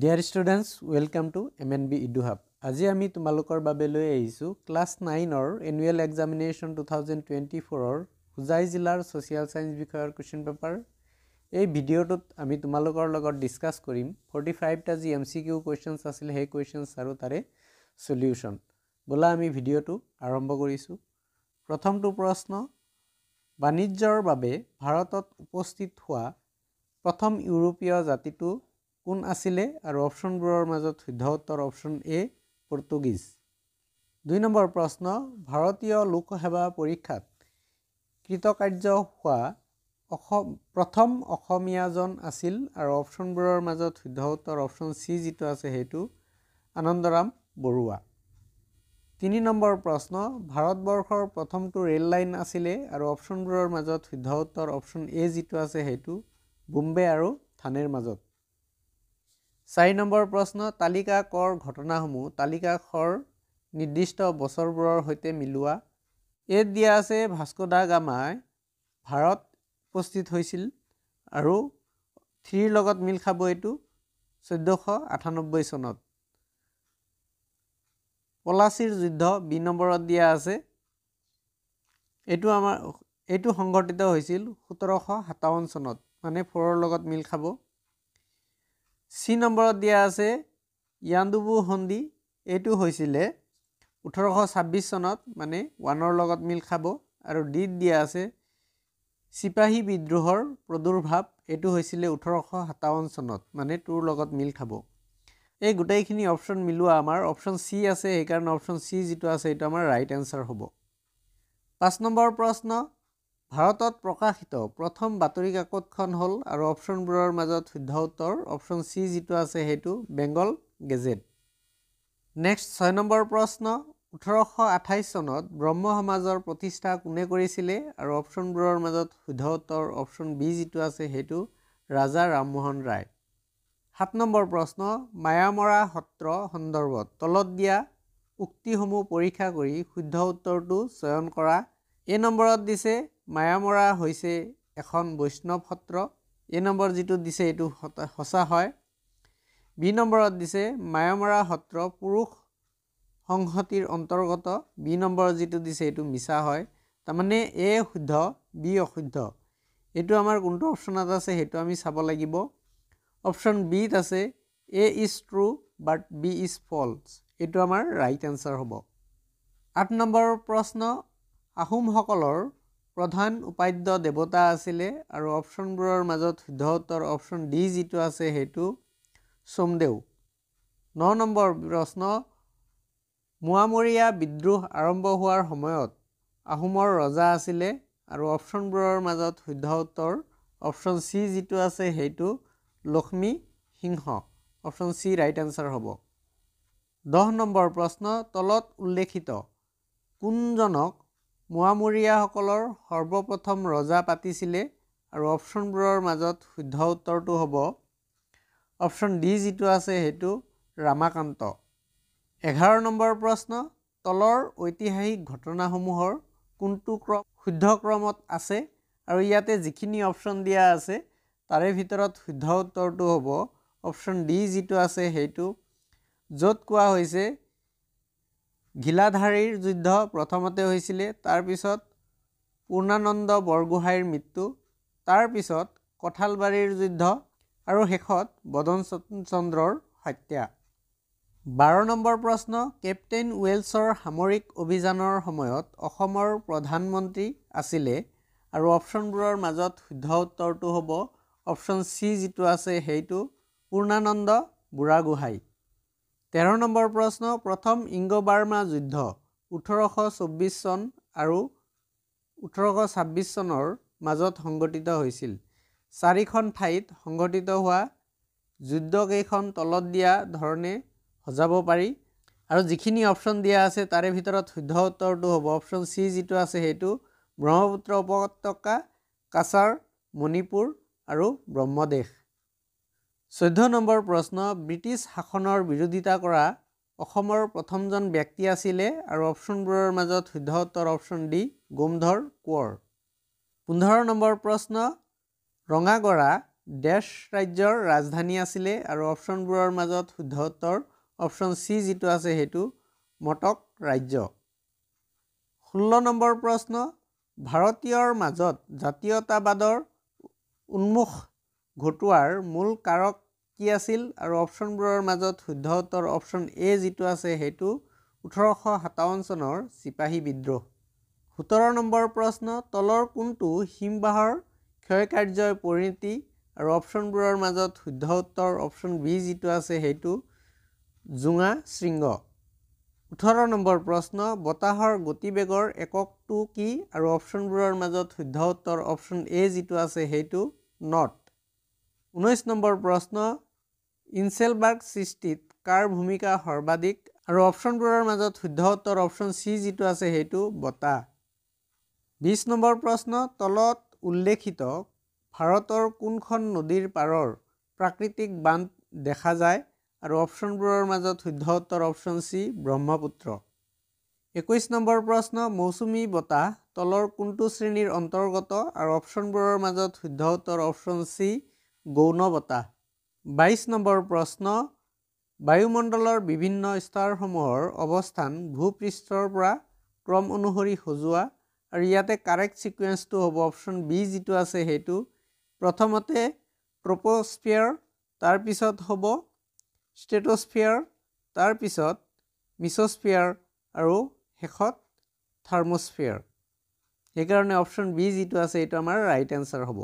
Dear students, welcome to MNB EduHub. আজি আমি তোমালোকৰ বাবে লৈ আহিছো ক্লাছ 9 অৰ এনুৱেল এক্সামিনেশ্যন 2024 অৰ হুজাই জিলাৰ সোশিয়াল সায়েন্স বিষয়ৰ কোৱেশ্চন পেপাৰ। এই ভিডিঅ'টোত আমি তোমালোকৰ লগত ডিসকাস কৰিম 45 টা যি এমসিকিউ কোৱেশ্চনছ আছিল সেই কোৱেশ্চনছ আৰু তাৰে সলিউশন। বলা আমি ভিডিঅ'টো আৰম্ভ কৰিছো। প্ৰথমটো প্ৰশ্ন, বাণিজ্যৰ বাবে ভাৰতত উপস্থিত হোৱা প্ৰথম ইউৰোপীয় জাতিটো কোন আছিলে আৰু অপশনবোৰৰ মাজত শুদ্ধ উত্তৰ অপশন এ পৰ্তুগীজ। 2 নম্বৰ প্ৰশ্ন, ভাৰতীয় লোকসেৱা পৰীক্ষাত কৃতকাৰ্য হোৱা প্ৰথম অসমীয়াজন আছিল আৰু অপশনবোৰৰ মাজত শুদ্ধ উত্তৰ অপশন সি যিটো আছে সেইটো আনন্দৰাম বৰুৱা। 3 নম্বৰ প্ৰশ্ন, ভাৰতবৰ্ষৰ প্ৰথমটো ৰেল লাইন আছিলে আৰু অপশনবোৰৰ মাজত শুদ্ধ উত্তৰ অপশন এ যিটো আছে সেইটো বোম্বে আৰু থানেৰ মাজত। 4 নম্বৰ প্ৰশ্ন, তালিকা কৰ ঘটনাসমূহ তালিকা খৰ নিৰ্দিষ্ট বছৰবোৰৰ সৈতে মিলোৱা। এত দিয়া আছে ভাস্কো দা গামাই ভাৰত উপস্থিত হৈছিল আৰু 3 লগত মিল খাব এইটো 1498 চনত। পলাচিৰ যুদ্ধ 2 নম্বৰত দিয়া আছে, এইটো সংঘটিত হৈছিল 1757 চনত, মানে 4 লগত মিল খাব। সি নম্বৰত দিয়া আছে ইয়ান্দুবু সন্ধি, এইটো হৈছিলে 1826 চনত, মানে 1 লগত মিল খাব। আৰু ডিত দিয়া আছে চিপাহী বিদ্ৰোহৰ প্ৰাদুৰ্ভাৱ, এইটো হৈছিলে 1857 চনত, মানে 2 লগত মিল খাব। এই গোটেইখিনি অপশন মিলোৱা আমাৰ অপশন সি আছে, সেইকাৰণে অপশন সি যিটো আছে এইটো আমাৰ ৰাইট এনসাৰ হ'ব। 5 নম্বৰ প্ৰশ্ন, ভাৰতত প্ৰকাশিত প্ৰথম বাতৰি কাকতখন হ'ল আৰু অপশনবোৰৰ মাজত শুদ্ধ উত্তৰ অপশন সি যিটো আছে সেইটো বেংগল গেজেট। নেক্সট 6 নম্বৰ প্ৰশ্ন, 1828 চনত ব্ৰহ্ম সমাজৰ প্ৰতিষ্ঠা কোনে কৰিছিলে আৰু অপশনবোৰৰ মাজত শুদ্ধ উত্তৰ অপশন বি যিটো আছে সেইটো ৰাজা ৰামমোহন ৰায়। 7 নম্বৰ প্ৰশ্ন, মায়ামৰা সত্ৰ সন্দৰ্ভত তলত দিয়া উক্তিসমূহ পৰীক্ষা কৰি শুদ্ধ উত্তৰটো চয়ন কৰা। এ নম্বৰত দিছে মায়ামৰা হৈছে এখন বৈষ্ণৱ সত্ৰ, এ নম্বৰ যিটো দিছে এইটো সঁচা হয়। বি নম্বৰত দিছে মায়ামৰা সত্ৰ পুৰুষ সংহতিৰ অন্তৰ্গত, বি নম্বৰ যিটো দিছে এইটো মিছা হয়। তাৰমানে এ শুদ্ধ বি অশুদ্ধ, এইটো আমাৰ কোনটো অপশনত আছে সেইটো আমি চাব লাগিব। অপশন বিত আছে A is true but B is false, এইটো আমাৰ ৰাইট এনসাৰ হ'ব। 8 নম্বৰ প্ৰশ্ন, আহোমসকলৰ প্ৰধান উপাধ্য দেৱতা আছিলে আৰু অপশনবোৰৰ মাজত শুদ্ধ উত্তৰ অপশন ডি যিটো আছে সেইটো সোমদেউ। 9 নম্বৰ প্ৰশ্ন, মোৱামৰীয়া বিদ্ৰোহ আৰম্ভ হোৱাৰ সময়ত আহোমৰ ৰজা আছিলে আৰু অপশনবোৰৰ মাজত শুদ্ধ উত্তৰ অপশন সি যিটো আছে সেইটো লক্ষ্মী সিংহ, অপশন সি ৰাইট এনসাৰ হ'ব। 10 নম্বৰ প্ৰশ্ন, তলত উল্লেখিত কোনজনক মোৱামৰীয়াসকলৰ সৰ্বপ্ৰথম ৰজা পাতিছিলে আৰু অপশনবোৰৰ মাজত শুদ্ধ উত্তৰটো হ'ব অপশন ডি যিটো আছে সেইটো ৰামাকান্ত। 11 নম্বৰ প্ৰশ্ন, তলৰ ঐতিহাসিক ঘটনাসমূহৰ কোনটো শুদ্ধ ক্ৰমত আছে আৰু ইয়াতে যিখিনি অপশন দিয়া আছে তাৰে ভিতৰত শুদ্ধ উত্তৰটো হ'ব অপশন ডি যিটো আছে সেইটো, য'ত কোৱা হৈছে ঘিলাধাৰীৰ যুদ্ধ প্ৰথমতে হৈছিলে, তাৰপিছত পূৰ্ণানন্দ বৰগোহাঁইৰ মৃত্যু, তাৰপিছত কঁঠালবাৰীৰ যুদ্ধ আৰু শেষত বদন চন্দ্ৰৰ হত্যা। 12 নম্বৰ প্ৰশ্ন, কেপ্টেইন ৱেলছৰ সামৰিক অভিযানৰ সময়ত অসমৰ প্ৰধানমন্ত্ৰী আছিলে আৰু অপশনবোৰৰ মাজত শুদ্ধ উত্তৰটো হ'ব অপশন সি যিটো আছে সেইটো পূৰ্ণানন্দ বুঢ়াগোহাঁই। 13 নম্বৰ প্ৰশ্ন, প্ৰথম ইংগো বাৰ্মা যুদ্ধ 1824 চন আৰু 1826 চনৰ মাজত সংঘটিত হৈছিল। 4খন ঠাইত সংঘটিত হোৱা যুদ্ধকেইখন তলত দিয়া ধৰণে সজাব পাৰি আৰু যিখিনি অপশন দিয়া আছে তাৰে ভিতৰত শুদ্ধ উত্তৰটো হ'ব অপশন সি যিটো আছে সেইটো ব্ৰহ্মপুত্ৰ উপত্যকা, কাছাৰ, মণিপুৰ আৰু ব্ৰহ্মদেশ। 14 নম্বৰ প্ৰশ্ন, ব্ৰিটিছ শাসনৰ বিৰোধিতা কৰা অসমৰ প্ৰথমজন ব্যক্তি আছিলে আৰু অপশনবোৰৰ মাজত শুদ্ধ উত্তৰ option D Gomdhar Konwar. 15 number প্ৰশ্ন, ৰঙাগড়া ডেশ ৰাজ্যৰ ৰাজধানী আছিলে আৰু অপশ্যনবোৰৰ মাজত শুদ্ধ উত্তৰ অপশ্যন চি যিটো আছে সেইটো মটক ৰাজ্য। 16 নম্বৰ প্ৰশ্ন, ভাৰতীয়ৰ মাজত জাতীয়তাবাদৰ উন্মুখ ঘটোৱাৰ মূল কাৰক কি আছিল আৰু অপশ্যনবোৰৰ মাজত শুদ্ধ উত্তৰ অপশ্যন এ যিটো আছে সেইটো 1857 চনৰ চিপাহী বিদ্ৰোহ। 17 নম্বৰ প্ৰশ্ন, তলৰ কোনটো হিমবাহৰ ক্ষয়কাৰ্যৰ পৰিণতি আৰু অপশ্যনবোৰৰ মাজত শুদ্ধ উত্তৰ অপশ্যন বি যিটো আছে সেইটো জোঙা শৃংগ। 18 নম্বৰ প্ৰশ্ন, বতাহৰ গতিবেগৰ এককটো কি আৰু অপশ্যনবোৰৰ মাজত শুদ্ধ উত্তৰ অপশ্যন এ যিটো আছে সেইটো নট। 19 নম্বৰ প্ৰশ্ন, ইনচেলবাৰ্গ সৃষ্টিত কাৰ ভূমিকা সৰ্বাধিক আৰু অপশ্যনবোৰৰ মাজত শুদ্ধ উত্তৰ অপশ্যন চি যিটো আছে সেইটো বতাহ। 20 নম্বৰ প্ৰশ্ন, তলত উল্লেখিত ভাৰতৰ কোনখন নদীৰ পাৰৰ প্ৰাকৃতিক বান্ধ দেখা যায় আৰু অপশ্যনবোৰৰ মাজত শুদ্ধ উত্তৰ অপশ্যন চি ব্ৰহ্মপুত্ৰ। 21 নম্বৰ প্ৰশ্ন, মৌচুমী বতাহ তলৰ কোনটো শ্ৰেণীৰ অন্তৰ্গত আৰু অপশ্যনবোৰৰ মাজত শুদ্ধ উত্তৰ অপশ্যন চি গৌণ বতাহ। 22 নম্বৰ প্ৰশ্ন, বায়ুমণ্ডলৰ বিভিন্ন স্তৰসমূহৰ অৱস্থান ভূপৃষ্ঠৰ পৰা ক্ৰম অনুসৰি সজোৱা আৰু ইয়াতে কাৰেক্ট ছিকুৱেন্সটো হ'ব অপশ্যন বি যিটো আছে সেইটো প্ৰথমতে ট্ৰপোস্ফিয়াৰ, তাৰপিছত হ'ব ষ্ট্ৰেটোস্ফিয়াৰ, তাৰপিছত মিছস্ফিয়াৰ আৰু শেষত থাৰ্মোস্ফিয়াৰ। সেইকাৰণে অপশ্যন বি যিটো আছে এইটো আমাৰ ৰাইট এনচাৰ হ'ব।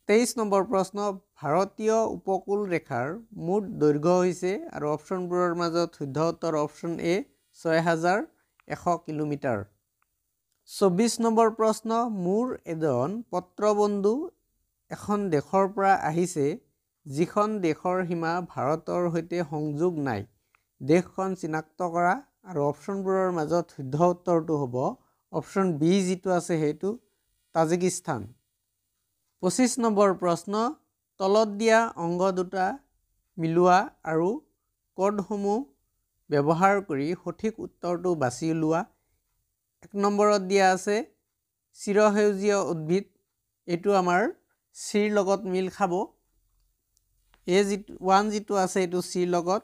23 নম্বৰ প্ৰশ্ন, ভাৰতীয় উপকূল ৰেখাৰ মুঠ দৈৰ্ঘ্য হৈছে আৰু অপশ্যনবোৰৰ মাজত শুদ্ধ উত্তৰ অপশ্যন এ 6100 কিলোমিটাৰ। 24 নম্বৰ প্ৰশ্ন, মোৰ এজন পত্ৰবন্ধু এখন দেশৰ পৰা আহিছে যিখন দেশৰ সীমা ভাৰতৰ সৈতে সংযোগ নাই, দেশখন চিনাক্ত কৰা আৰু অপশ্যনবোৰৰ মাজত শুদ্ধ উত্তৰটো হ'ব অপশ্যন বি যিটো আছে সেইটো তাজিকিস্তান। 25 নম্বৰ প্ৰশ্ন, তলত দিয়া অংগ দুটা মিলোৱা আৰু কোডসমূহ ব্যৱহাৰ কৰি সঠিক উত্তৰটো বাছি উলিওৱা। 1 নম্বৰত দিয়া আছে চিৰসেউজীয়া উদ্ভিদ, এইটো আমাৰ চিৰ লগত মিল খাব। A1 যিটো আছে এইটো চিৰ লগত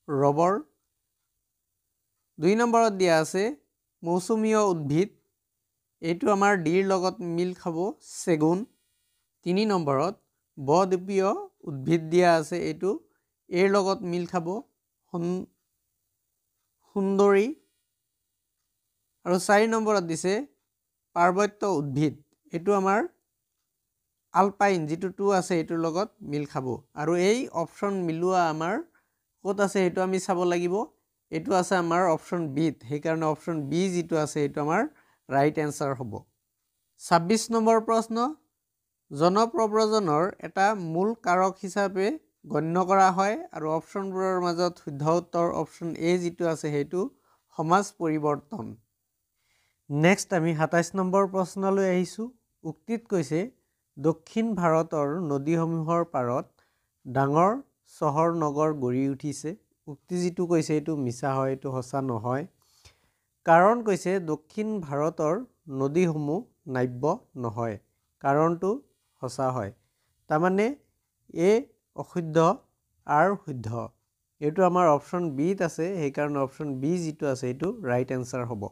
ৰবৰ। 2 নম্বৰত দিয়া আছে মৌচুমীয় উদ্ভিদ, এইটো আমাৰ ডিৰ লগত মিল খাব চেগুন। 3 নম্বৰত বদ্বীপীয় উদ্ভিদ দিয়া আছে, এইটো এৰ লগত মিল খাব সুন্দৰী। আৰু 4 নম্বৰত দিছে পাৰ্বত্য উদ্ভিদ, এইটো আমাৰ আলপাইন যিটো 2 আছে এইটোৰ লগত মিল খাব। আৰু এই অপশ্যন মিলোৱা আমাৰ ক'ত আছে সেইটো আমি চাব লাগিব, এইটো আছে আমাৰ অপশ্যন বিত, সেইকাৰণে অপশ্যন বি যিটো আছে এইটো আমাৰ ৰাইট এনচাৰ হ'ব। 26 নম্বৰ প্ৰশ্ন, জনপ্ৰব্ৰজনৰ এটা মূল কাৰক হিচাপে গণ্য কৰা হয় আৰু অপশ্যনবোৰৰ মাজত শুদ্ধ উত্তৰ অপশ্যন এ যিটো আছে সেইটো সমাজ পৰিৱৰ্তন। নেক্সট আমি 27 নম্বৰ প্ৰশ্নলৈ আহিছোঁ। উক্তিত কৈছে দক্ষিণ ভাৰতৰ নদীসমূহৰ পাৰত ডাঙৰ চহৰ নগৰ গঢ়ি উঠিছে। উক্তি যিটো কৈছে এইটো মিছা হয়, এইটো সঁচা নহয়। কাৰণ কৈছে দক্ষিণ ভাৰতৰ নদীসমূহ নাব্য নহয়, কাৰণটো সঁচা হয়। তাৰমানে এ অশুদ্ধ আৰু শুদ্ধ, এইটো আমাৰ অপশ্যন বিত আছে, সেইকাৰণে অপশ্যন বি যিটো আছে এইটো ৰাইট এনচাৰ হ'ব।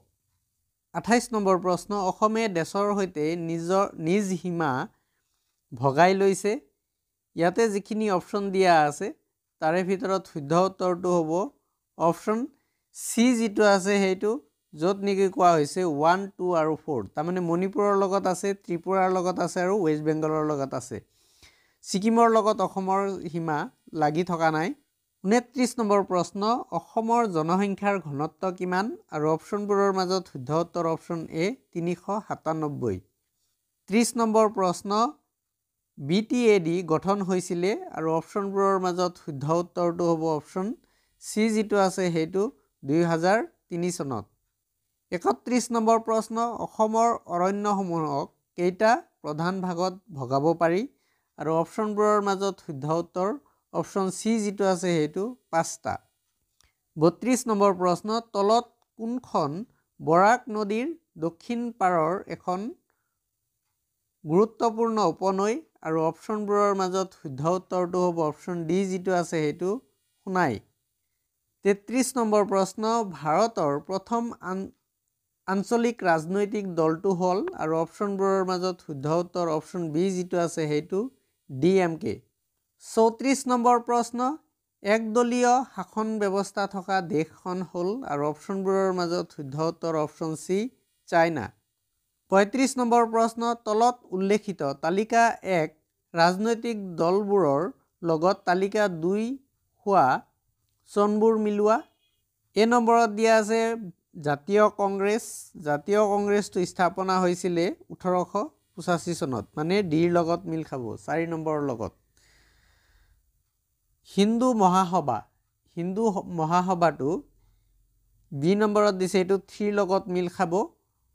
28 নম্বৰ প্ৰশ্ন, অসমে দেশৰ সৈতে নিজ সীমা ভগাই লৈছে। ইয়াতে যিখিনি অপশ্যন দিয়া আছে তাৰে ভিতৰত শুদ্ধ উত্তৰটো হ'ব অপশ্যন চি যিটো আছে সেইটো, য'ত নেকি কোৱা হৈছে 1, 2 আৰু 4। তাৰমানে মণিপুৰৰ লগত আছে, ত্ৰিপুৰাৰ লগত আছে আৰু ৱেষ্ট বেংগলৰ লগত আছে। ছিকিমৰ লগত অসমৰ সীমা লাগি থকা নাই। 29 নম্বৰ প্ৰশ্ন, অসমৰ জনসংখ্যাৰ ঘনত্ব কিমান আৰু অপশ্যনবোৰৰ মাজত শুদ্ধ উত্তৰ অপশ্যন এ 397। 30 নম্বৰ প্ৰশ্ন, BTAD গঠন হৈছিলে আৰু অপশ্যনবোৰৰ মাজত শুদ্ধ উত্তৰটো হ'ব অপশ্যন চি যিটো আছে সেইটো 2003 চনত। 31 নম্বৰ প্ৰশ্ন, অসমৰ অৰণ্যসমূহক কেইটা প্ৰধান ভাগত ভগাব পাৰি আৰু অপশ্যনবোৰৰ মাজত শুদ্ধ উত্তৰ অপশ্যন চি যিটো আছে সেইটো 5টা। 32 নম্বৰ প্ৰশ্ন, তলত কোনখন বৰাক নদীৰ দক্ষিণ পাৰৰ এখন গুৰুত্বপূৰ্ণ উপনৈ আৰু অপশ্যনবোৰৰ মাজত শুদ্ধ উত্তৰটো হ'ব অপশ্যন ডি যিটো আছে সেইটো সোণাই। 33 নম্বৰ প্ৰশ্ন, ভাৰতৰ প্ৰথম আঞ্চলিক ৰাজনৈতিক দলটো হ'ল আৰু অপশ্যনবোৰৰ মাজত শুদ্ধ উত্তৰ অপশ্যন বি যিটো আছে সেইটো DMK। 34 নম্বৰ প্ৰশ্ন, একদলীয় শাসন ব্যৱস্থা থকা দেশখন হ'ল আৰু অপশ্যনবোৰৰ মাজত শুদ্ধ উত্তৰ অপশ্যন চি চাইনা। 35 নম্বৰ প্ৰশ্ন, তলত উল্লেখিত তালিকা 1 ৰাজনৈতিক দলবোৰৰ লগত তালিকা 2 হোৱা চনবোৰ মিলোৱা। এ নম্বৰত দিয়া আছে জাতীয় কংগ্ৰেছ। জাতীয় কংগ্ৰেছটো স্থাপনা হৈছিলে 1885 চনত, মানে ডিৰ লগত মিল খাব 4 নম্বৰৰ লগত। হিন্দু মহাসভা, হিন্দু মহাসভাটো বি নম্বৰত দিছে, এইটো 3 লগত মিল খাব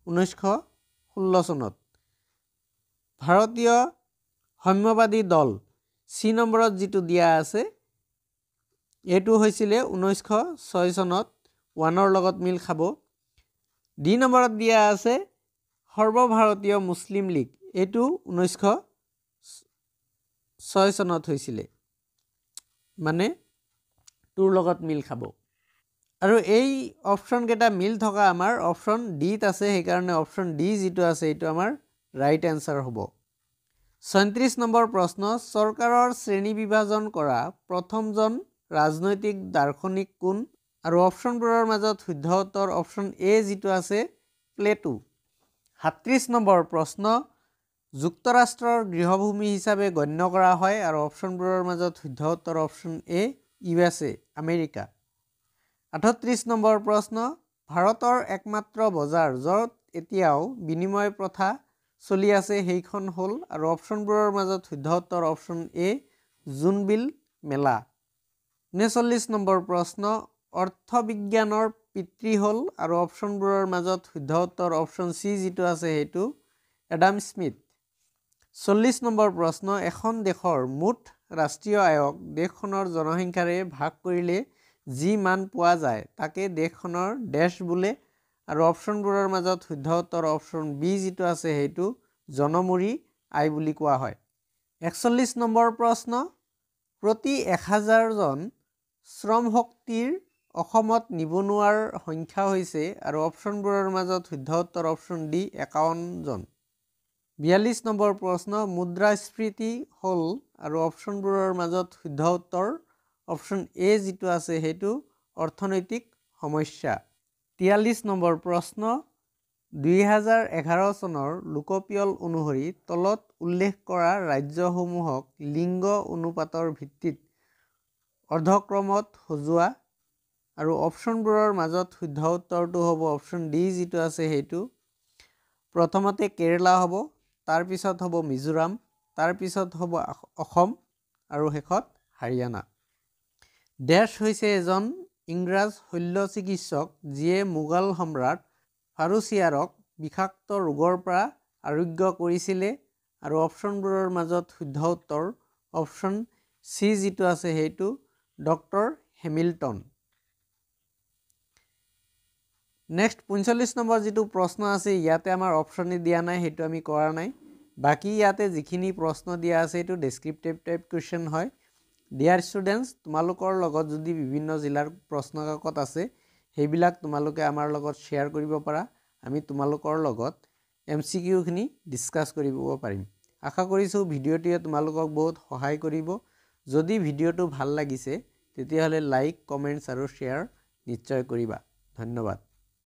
1916 চনত। ভাৰতীয় সাম্যবাদী দল চি নম্বৰত যিটো দিয়া আছে এইটো হৈছিলে 1906 চনত 1ৰ লগত মিল খাব। ডি নম্বৰত দিয়া আছে সৰ্বভাৰতীয় মুছলিম লীগ, এইটো 1906 চনত হৈছিলে, মানে 2ৰ লগত মিল খাব। আৰু এই অপশ্যন কেইটা মিল থকা আমাৰ অপশ্যন ডিত আছে, সেইকাৰণে অপশ্যন ডি যিটো আছে এইটো আমাৰ ৰাইট এনচাৰ হ'ব। 37 নম্বৰ প্ৰশ্ন, চৰকাৰৰ শ্ৰেণী বিভাজন কৰা প্ৰথমজন ৰাজনৈতিক দাৰ্শনিক কোন? আৰু অপশ্যনবোৰৰ মাজত শুদ্ধ উত্তৰ অপশ্যন এ যিটো আছে প্লেটো। 37 নম্বৰ প্ৰশ্ন, যুক্তৰাষ্ট্ৰৰ গৃহভূমি হিচাপে গণ্য কৰা হয় আৰু অপশ্যনবোৰৰ মাজত শুদ্ধ উত্তৰ option A USA America. 38 number প্ৰশ্ন, ভাৰতৰ একমাত্ৰ বজাৰ য'ত এতিয়াও বিনিময় প্ৰথা চলি আছে সেইখন হ'ল আৰু অপশ্যনবোৰৰ মাজত শুদ্ধ উত্তৰ option A Jonbeel Mela. 39 number প্ৰশ্ন, অৰ্থবিজ্ঞানৰ পিতৃ হ'ল আৰু অপশ্যনবোৰৰ মাজত শুদ্ধ উত্তৰ অপশ্যন চি যিটো আছে সেইটো এডাম স্মিথ। 40 নম্বৰ প্ৰশ্ন, এখন দেশৰ মুঠ ৰাষ্ট্ৰীয় আয়ক দেশখনৰ জনসংখ্যাৰে ভাগ কৰিলে যি মান পোৱা যায় তাকে দেশখনৰ ডেছ বোলে আৰু অপশ্যনবোৰৰ মাজত শুদ্ধ উত্তৰ অপশ্যন বি যিটো আছে সেইটো জনমূৰি আয় বুলি কোৱা হয়। 41 নম্বৰ প্ৰশ্ন, প্ৰতি 1000 জন শ্ৰম শক্তিৰ অসমত নিবনুৱাৰ সংখ্যা হৈছে আৰু অপশ্যনবোৰৰ মাজত শুদ্ধ উত্তৰ অপশ্যন ডি 51 জন। 42 নম্বৰ প্ৰশ্ন, মুদ্ৰাস্ফীতি হ'ল আৰু অপশ্যনবোৰৰ মাজত শুদ্ধ উত্তৰ অপশ্যন এ যিটো আছে সেইটো অৰ্থনৈতিক সমস্যা। 43 নম্বৰ প্ৰশ্ন, 2011 চনৰ লোকপিয়ল অনুসৰি তলত উল্লেখ কৰা ৰাজ্যসমূহক লিংগ অনুপাতৰ ভিত্তিত অৰ্ধক্ৰমত সজোৱা আৰু অপশ্যনবোৰৰ মাজত শুদ্ধ উত্তৰটো হ'ব অপশ্যন ডি যিটো আছে সেইটো প্ৰথমতে কেৰেলা হ'ব, তাৰপিছত হ'ব মিজোৰাম, তাৰপিছত হ'ব অসম আৰু শেষত হাৰিয়ানা। ডেছ হৈছে এজন ইংৰাজ শল্য চিকিৎসক যিয়ে মোগল সম্ৰাট ফাৰুচিয়াৰক বিষাক্ত ৰোগৰ পৰা আৰোগ্য কৰিছিলে আৰু অপশ্যনবোৰৰ মাজত শুদ্ধ উত্তৰ অপশ্যন চি যিটো আছে সেইটো ডক্টৰ হেমিল্টন। নেক্সট 45 নম্বৰ যিটো প্ৰশ্ন আছে ইয়াতে আমাৰ অপশ্যনে দিয়া নাই, সেইটো আমি কৰা নাই। বাকী ইয়াতে যিখিনি প্ৰশ্ন দিয়া আছে এইটো ডেছক্ৰিপটিভ টাইপ কুৱেশ্যন হয়। ডিয়াৰ ষ্টুডেণ্টছ, তোমালোকৰ লগত যদি বিভিন্ন জিলাৰ প্ৰশ্ন কাকত আছে সেইবিলাক তোমালোকে আমাৰ লগত শ্বেয়াৰ কৰিব পাৰা, আমি তোমালোকৰ লগত MCQখিনি ডিছকাছ কৰিব পাৰিম। আশা কৰিছোঁ ভিডিঅ'টোৱে তোমালোকক বহুত সহায় কৰিব। যদি ভিডিঅ'টো ভাল লাগিছে তেতিয়াহ'লে লাইক, কমেণ্টছ আৰু শ্বেয়াৰ নিশ্চয় কৰিবা। ধন্যবাদ।